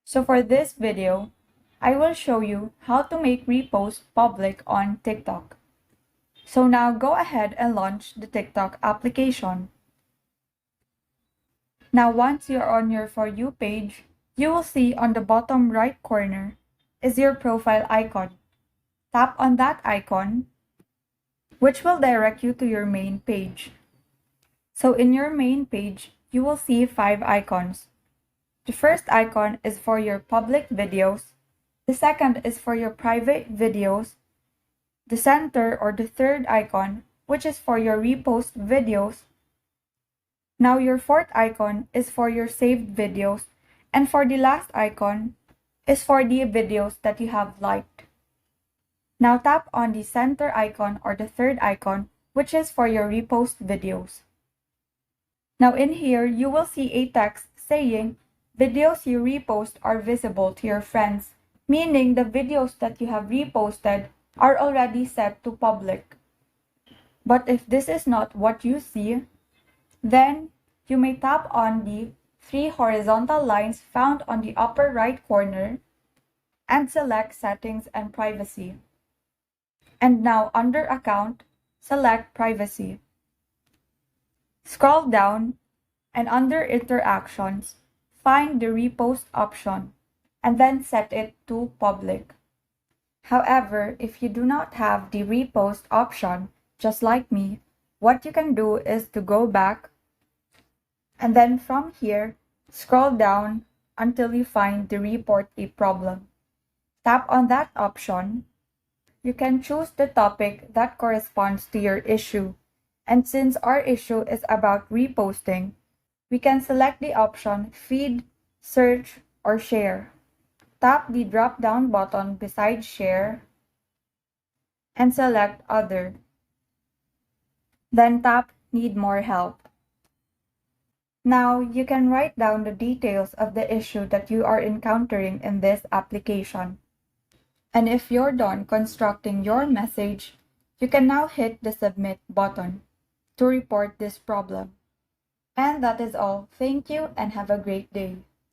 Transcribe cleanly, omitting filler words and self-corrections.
So for this video, I will show you how to make repost public on TikTok. So now go ahead and launch the TikTok application. Now once you're on your For You page, you will see on the bottom right corner is your profile icon. Tap on that icon, which will direct you to your main page. So in your main page, you will see 5 icons. The first icon is for your public videos. The second is for your private videos. The center or the third icon, which is for your repost videos. Now your fourth icon is for your saved videos. And for the last icon is for the videos that you have liked. Now tap on the center icon or the third icon, which is for your repost videos. Now in here, you will see a text saying, videos you repost are visible to your friends, meaning the videos that you have reposted are already set to public. But if this is not what you see, then you may tap on the 3 horizontal lines found on the upper right corner and select Settings and Privacy. And now under Account, select Privacy. Scroll down and under Interactions, find the Repost option and then set it to Public. However, if you do not have the Repost option, just like me, what you can do is to go back and then from here, scroll down until you find the Report a Problem. Tap on that option. You can choose the topic that corresponds to your issue. And since our issue is about reposting, we can select the option Feed, Search, or Share. Tap the drop-down button beside Share and select Other. Then tap Need More Help. Now you can write down the details of the issue that you are encountering in this application. And if you're done constructing your message, you can now hit the Submit button to report this problem. And that is all. Thank you and have a great day.